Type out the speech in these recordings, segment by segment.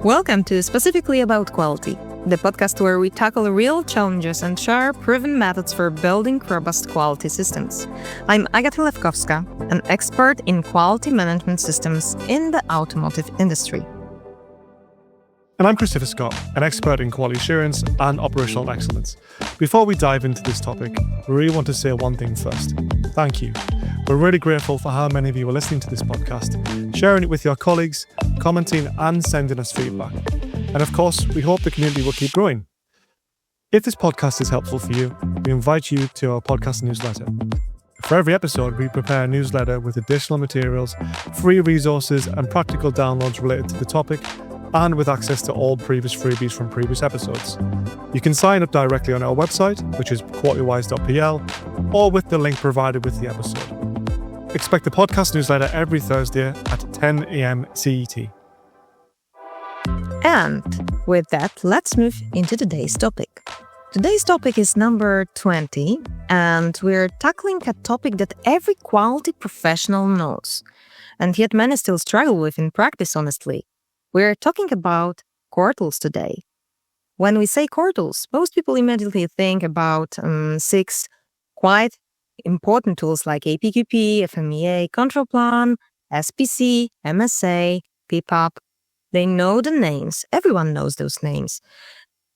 Welcome to Specifically About Quality, the podcast where we tackle real challenges and share proven methods for building robust quality systems. I'm Agata Lewkowska, an expert in quality management systems in the automotive industry. And I'm Christopher Scott, an expert in quality assurance and operational excellence. Before we dive into this topic, we really want to say one thing first. Thank you. We're really grateful for how many of you are listening to this podcast, sharing it with your colleagues, commenting and sending us feedback. And of course, we hope the community will keep growing. If this podcast is helpful for you, we invite you to our podcast newsletter. For every episode, we prepare a newsletter with additional materials, free resources and practical downloads related to the topic, and with access to all previous freebies from previous episodes. You can sign up directly on our website, which is qualitywise.pl, or with the link provided with the episode. Expect the podcast newsletter every Thursday at 10 a.m. CET. And with that, let's move into today's topic. Today's topic is number 20, and we're tackling a topic that every quality professional knows, and yet many still struggle with in practice, honestly. We're talking about core tools today. When we say core tools, most people immediately think about 6 quite important tools like APQP, FMEA, control plan, SPC, MSA, PPAP. They know the names. Everyone knows those names.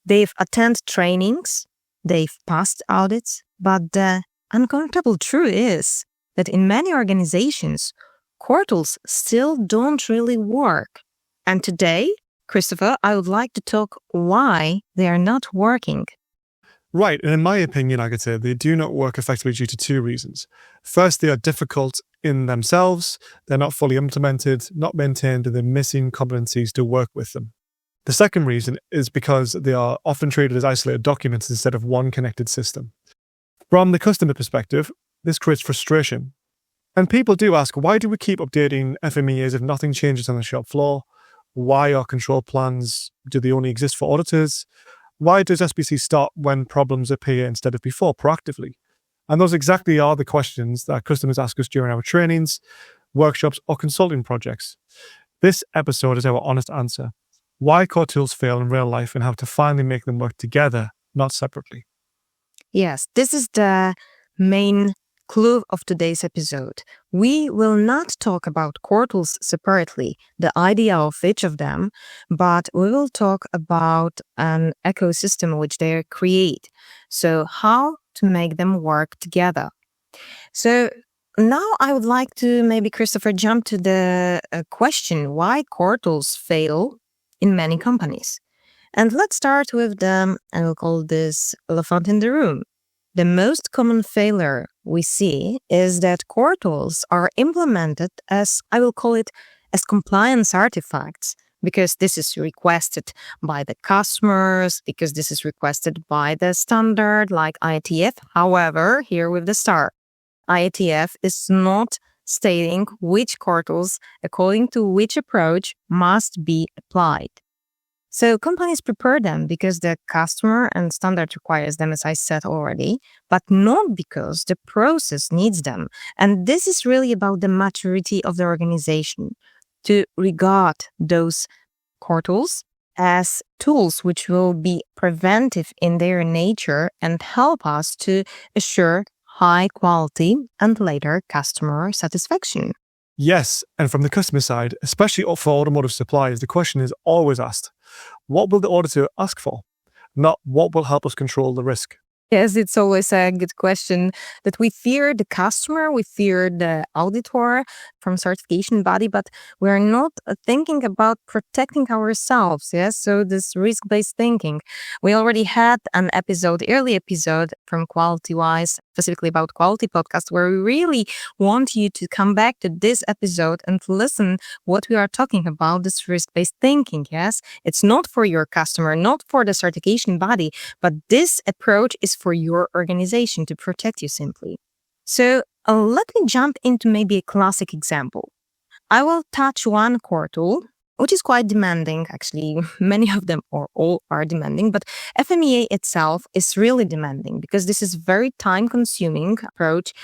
They've attended trainings. They've passed audits. But the uncomfortable truth is that in many organizations, core tools still don't really work. And today, Christopher, I would like to talk why they are not working. Right, and in my opinion, Agata, they do not work effectively due to 2 reasons. First, they are difficult in themselves, they're not fully implemented, not maintained, and they're missing competencies to work with them. The second reason is because they are often treated as isolated documents instead of one connected system. From the customer perspective, this creates frustration. And people do ask, why do we keep updating FMEAs if nothing changes on the shop floor? Why are control plans, do they only exist for auditors? Why does SPC stop when problems appear instead of before, proactively? And those exactly are the questions that customers ask us during our trainings, workshops, or consulting projects. This episode is our honest answer. Why core tools fail in real life and how to finally make them work together, not separately. Yes, this is the main clue of today's episode. We will not talk about core tools separately, the idea of each of them, but we will talk about an ecosystem which they create. So how to make them work together. So now I would like to maybe, Christopher, jump to the question why core tools fail in many companies. And let's start with I will call this elephant in the room. The most common failure we see is that core tools are implemented as, I will call it, as compliance artifacts, because this is requested by the customers, because this is requested by the standard like IATF. However, here with the star, IATF is not stating which core tools, according to which approach, must be applied. So companies prepare them because the customer and standard requires them, as I said already, but not because the process needs them. And this is really about the maturity of the organization to regard those core tools as tools which will be preventive in their nature and help us to assure high quality and later customer satisfaction. Yes, and from the customer side, especially for automotive suppliers, the question is always asked, what will the auditor ask for? Not what will help us control the risk. Yes, it's always a good question that we fear the customer, we fear the auditor from certification body, but we're not thinking about protecting ourselves. Yes, so this risk-based thinking. We already had an early episode from Qualitywise, specifically about quality podcast, where we really want you to come back to this episode and listen what we are talking about, this risk-based thinking. Yes, it's not for your customer, not for the certification body, but this approach is for your organization to protect you simply. So let me jump into maybe a classic example. I will touch one core tool, which is quite demanding. Actually, many of them or all are demanding, but FMEA itself is really demanding because this is very time-consuming approach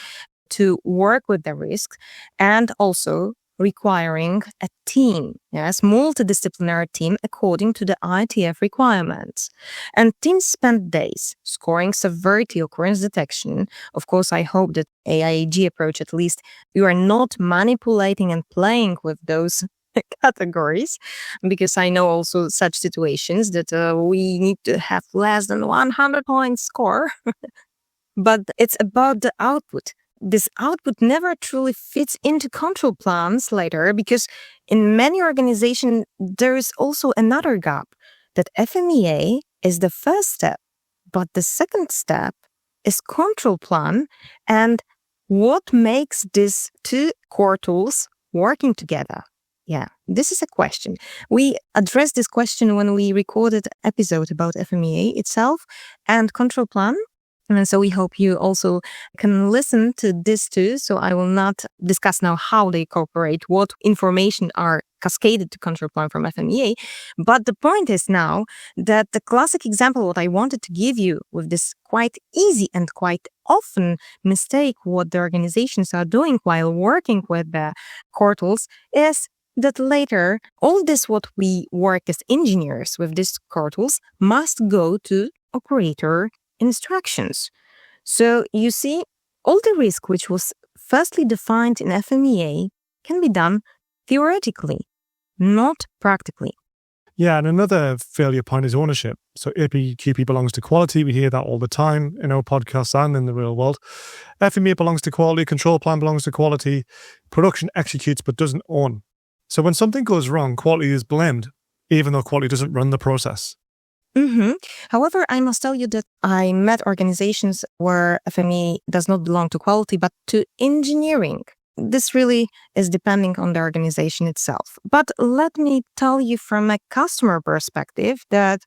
to work with the risk and also requiring a team, yes, multidisciplinary team according to the ITF requirements. And teams spend days scoring severity occurrence detection. Of course, I hope that AIAG approach, at least you are not manipulating and playing with those categories, because I know also such situations that we need to have less than 100 points score. But it's about the output. This output never truly fits into control plans later, because in many organizations, there is also another gap, that FMEA is the first step, but the second step is control plan. And what makes these two core tools working together? Yeah, this is a question. We addressed this question when we recorded an episode about FMEA itself and control plan. And so we hope you also can listen to this too. So I will not discuss now how they cooperate, what information are cascaded to control plan from FMEA. But the point is now that the classic example, what I wanted to give you with this quite easy and quite often mistake what the organizations are doing while working with the core tools, is that later all this what we work as engineers with these core tools must go to operator instructions. So you see, all the risk which was firstly defined in FMEA can be done theoretically, not practically. Yeah, and another failure point is ownership. So APQP belongs to quality. We hear that all the time in our podcasts and in the real world. FMEA belongs to quality. Control plan belongs to quality. Production executes but doesn't own. So when something goes wrong, quality is blamed, even though quality doesn't run the process. Mm-hmm. However, I must tell you that I met organizations where FME does not belong to quality, but to engineering. This really is depending on the organization itself. But let me tell you from a customer perspective that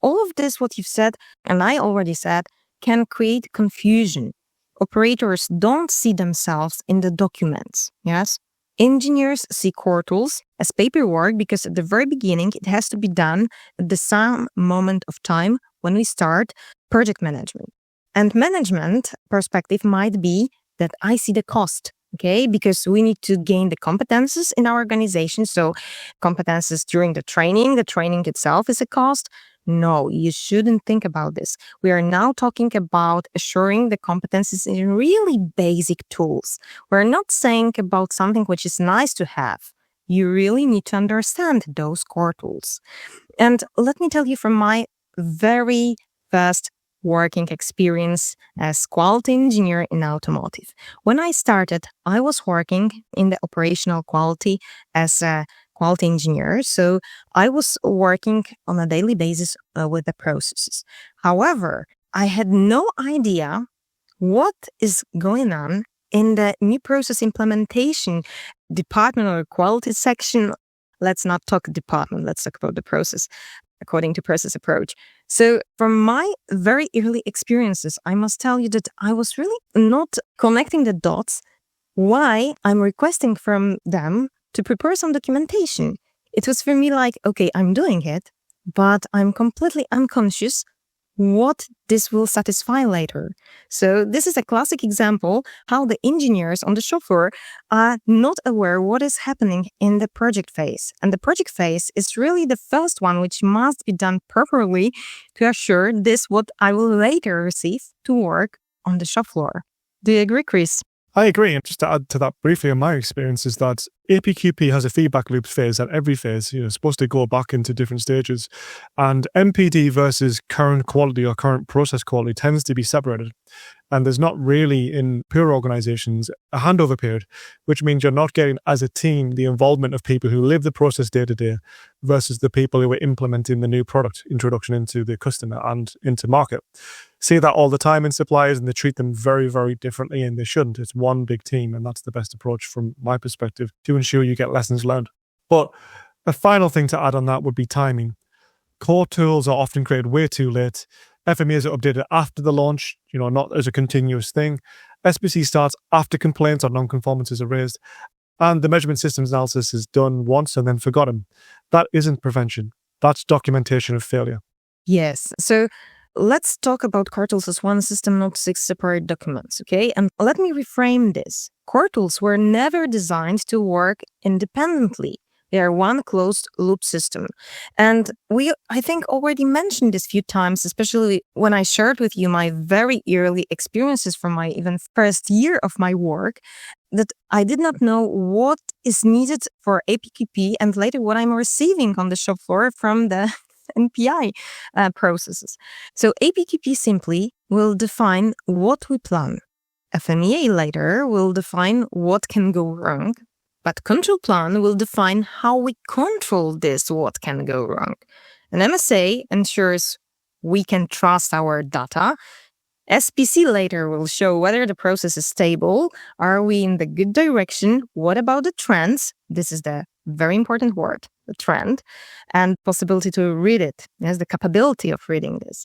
all of this, what you've said, and I already said, can create confusion. Operators don't see themselves in the documents, yes? Engineers see core tools as paperwork, because at the very beginning, it has to be done at the same moment of time when we start project management. And management perspective might be that I see the cost, okay? Because we need to gain the competences in our organization. So competences during the training itself is a cost. No, you shouldn't think about this. We are now talking about assuring the competencies in really basic tools. We're not saying about something which is nice to have. You really need to understand those core tools. And let me tell you from my very first working experience as quality engineer in automotive. When I started, I was working in the operational quality as a quality engineer. So I was working on a daily basis with the processes. However, I had no idea what is going on in the new process implementation department or quality section. Let's not talk department, let's talk about the process according to process approach. So from my very early experiences, I must tell you that I was really not connecting the dots why I'm requesting from them to prepare some documentation. It was for me like, okay, I'm doing it, but I'm completely unconscious what this will satisfy later. So this is a classic example how the engineers on the shop floor are not aware what is happening in the project phase. And the project phase is really the first one which must be done properly to assure this what I will later receive to work on the shop floor. Do you agree, Chris? I agree. And just to add to that briefly, in my experience is that APQP has a feedback loop phase at every phase, supposed to go back into different stages. And MPD versus current quality or current process quality tends to be separated. And there's not really, in pure organizations, a handover period, which means you're not getting, as a team, the involvement of people who live the process day to day versus the people who are implementing the new product introduction into the customer and into market. See that all the time in suppliers, and they treat them very, very differently, and they shouldn't. It's one big team, and that's the best approach from my perspective to ensure you get lessons learned. But a final thing to add on that would be timing. Core tools are often created way too late. FMEAs are updated after the launch, not as a continuous thing. SPC starts after complaints or non-conformances are raised. And the measurement systems analysis is done once and then forgotten. That isn't prevention. That's documentation of failure. Yes. So let's talk about core tools as one system, not 6 separate documents, okay? And let me reframe this. Core tools were never designed to work independently. They are one closed loop system. And I think, already mentioned this a few times, especially when I shared with you my very early experiences from my even first year of my work, that I did not know what is needed for APQP and later what I'm receiving on the shop floor from the NPI processes. So APQP simply will define what we plan. FMEA later will define what can go wrong, but control plan will define how we control this what can go wrong. And MSA ensures we can trust our data. SPC later will show whether the process is stable. Are we in the good direction? What about the trends? This is the very important word, the trend, and possibility to read it. Yes, the capability of reading this.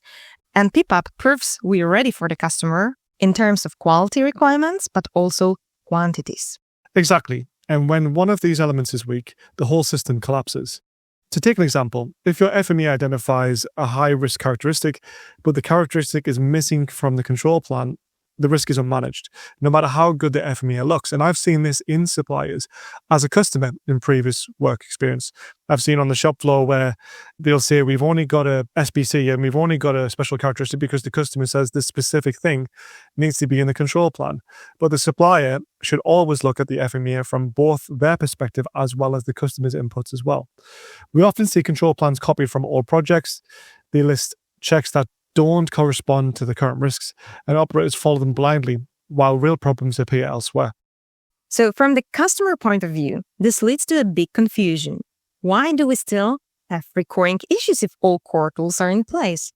And PPAP proves we're ready for the customer in terms of quality requirements, but also quantities. Exactly. And when one of these elements is weak, the whole system collapses. To take an example, if your FMEA identifies a high-risk characteristic, but the characteristic is missing from the control plan, the risk is unmanaged, no matter how good the FMEA looks. And I've seen this in suppliers as a customer in previous work experience. I've seen on the shop floor where they'll say, we've only got a SPC and we've only got a special characteristic because the customer says this specific thing needs to be in the control plan. But the supplier should always look at the FMEA from both their perspective as well as the customer's inputs as well. We often see control plans copied from old projects. They list checks that don't correspond to the current risks, and operators follow them blindly while real problems appear elsewhere. So from the customer point of view, this leads to a big confusion. Why do we still have recurring issues if all core tools are in place?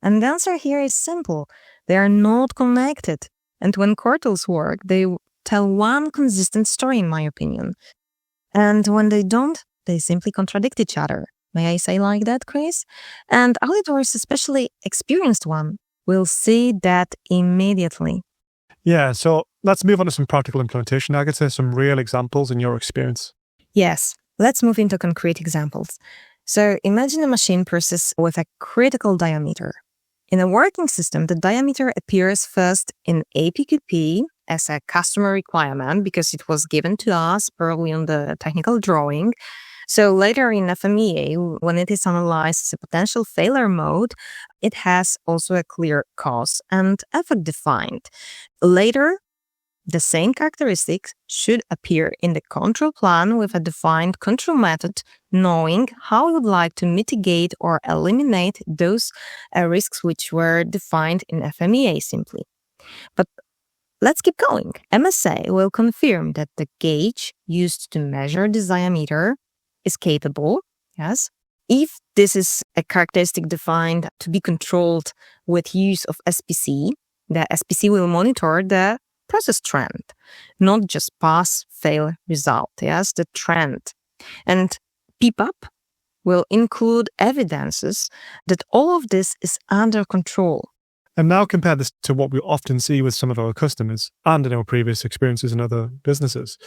And the answer here is simple. They are not connected. And when core tools work, they tell one consistent story, in my opinion. And when they don't, they simply contradict each other. May I say like that, Chris? And auditors, especially experienced one, will see that immediately. Yeah, so let's move on to some practical implementation. I could say some real examples in your experience. Yes, let's move into concrete examples. So imagine a machine process with a critical diameter. In a working system, the diameter appears first in APQP as a customer requirement because it was given to us early on the technical drawing. So later in FMEA, when it is analyzed as a potential failure mode, it has also a clear cause and effect defined. Later, the same characteristics should appear in the control plan with a defined control method, knowing how we would like to mitigate or eliminate those risks which were defined in FMEA simply. But let's keep going. MSA will confirm that the gauge used to measure this diameter is capable, yes. If this is a characteristic defined to be controlled with use of SPC, the SPC will monitor the process trend, not just pass, fail result, yes, the trend. And PPAP will include evidences that all of this is under control. And now compare this to what we often see with some of our customers and in our previous experiences in other businesses.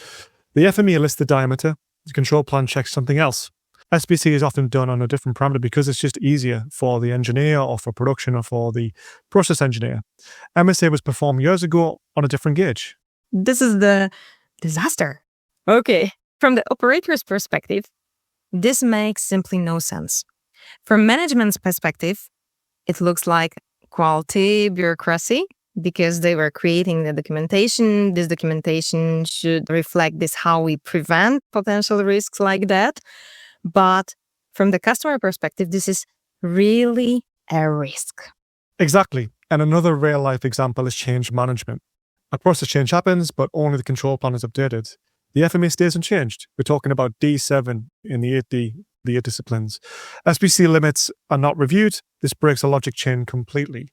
The FMEA lists the diameter, the control plan checks something else. SPC is often done on a different parameter because it's just easier for the engineer or for production or for the process engineer. MSA was performed years ago on a different gauge. This is the disaster. Okay, from the operator's perspective, this makes simply no sense. From management's perspective, it looks like quality bureaucracy because they were creating the documentation. This documentation should reflect this, how we prevent potential risks like that. But from the customer perspective, this is really a risk. Exactly. And another real-life example is change management. A process change happens, but only the control plan is updated. The FMEA stays unchanged. We're talking about D7 in the 8D, the 8 disciplines. SPC limits are not reviewed. This breaks a logic chain completely.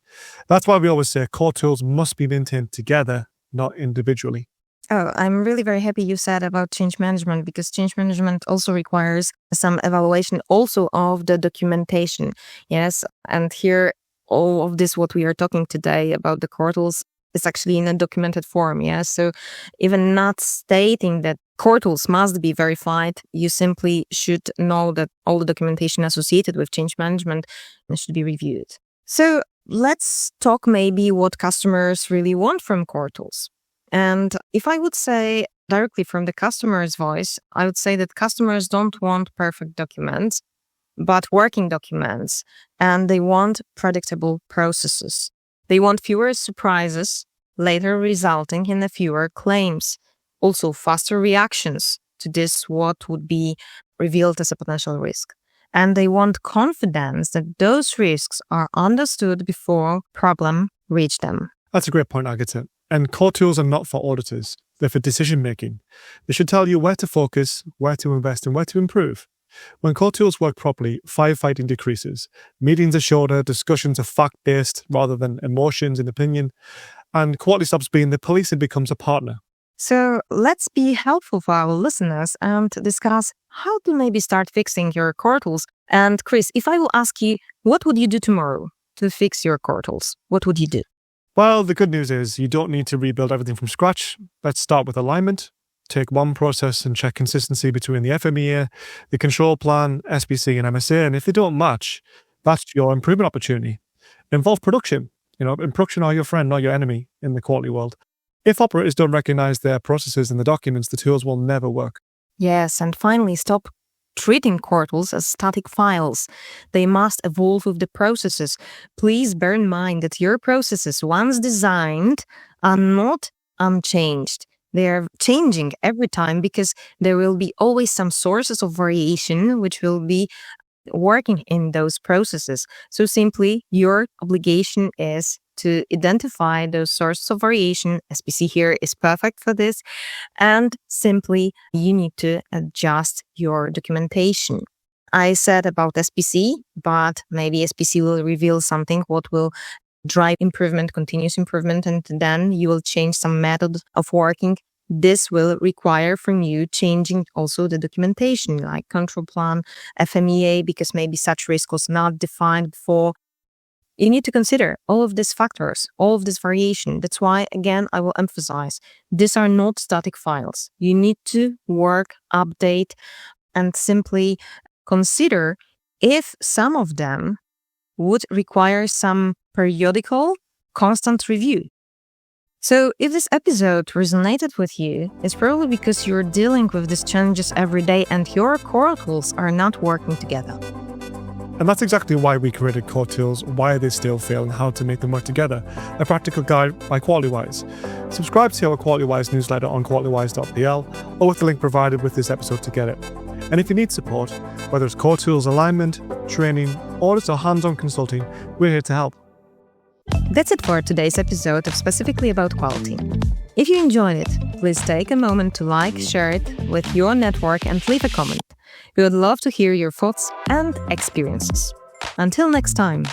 That's why we always say core tools must be maintained together, not individually. Oh, I'm really very happy you said about change management because change management also requires some evaluation also of the documentation. Yes, and here all of this what we are talking today about the core tools is actually in a documented form. Yes, so even not stating that core tools must be verified, you simply should know that all the documentation associated with change management should be reviewed. So let's talk maybe what customers really want from core tools. And if I would say directly from the customer's voice, I would say that customers don't want perfect documents, but working documents, and they want predictable processes. They want fewer surprises, later resulting in fewer claims. Also, faster reactions to this, what would be revealed as a potential risk. And they want confidence that those risks are understood before problem reach them. That's a great point, Agata. And core tools are not for auditors. They're for decision making. They should tell you where to focus, where to invest, and where to improve. When core tools work properly, firefighting decreases. Meetings are shorter, discussions are fact-based rather than emotions and opinion, and quality stops being the police and becomes a partner. So let's be helpful for our listeners and discuss how to maybe start fixing your core tools. And Chris, if I will ask you, what would you do tomorrow to fix your core tools? What would you do? Well, the good news is you don't need to rebuild everything from scratch. Let's start with alignment. Take one process and check consistency between the FMEA, the control plan, SPC, and MSA. And if they don't match, that's your improvement opportunity. Involve production. And production are your friend, not your enemy in the quality world. If operators don't recognize their processes in the documents, the tools will never work. Yes, and finally, stop treating core tools as static files. They must evolve with the processes. Please bear in mind that your processes, once designed, are not unchanged. They are changing every time because there will be always some sources of variation which will be working in those processes. So simply, your obligation is to identify those sources of variation. SPC here is perfect for this. And simply, you need to adjust your documentation. I said about SPC, but maybe SPC will reveal something what will drive improvement, continuous improvement, and then you will change some method of working. This will require from you changing also the documentation, like control plan, FMEA, because maybe such risk was not defined before. You need to consider all of these factors, all of this variation. That's why, again, I will emphasize, these are not static files. You need to work, update, and simply consider if some of them would require some periodical, constant review. So if this episode resonated with you, it's probably because you're dealing with these challenges every day and your core tools are not working together. And that's exactly why we created core tools, why they still fail, and how to make them work together. A practical guide by Qualitywise. Subscribe to our Qualitywise newsletter on qualitywise.pl or with the link provided with this episode to get it. And if you need support, whether it's core tools alignment, training, audits, or hands-on consulting, we're here to help. That's it for today's episode of Specifically About Quality. If you enjoyed it, please take a moment to like, share it with your network and leave a comment. We would love to hear your thoughts and experiences. Until next time.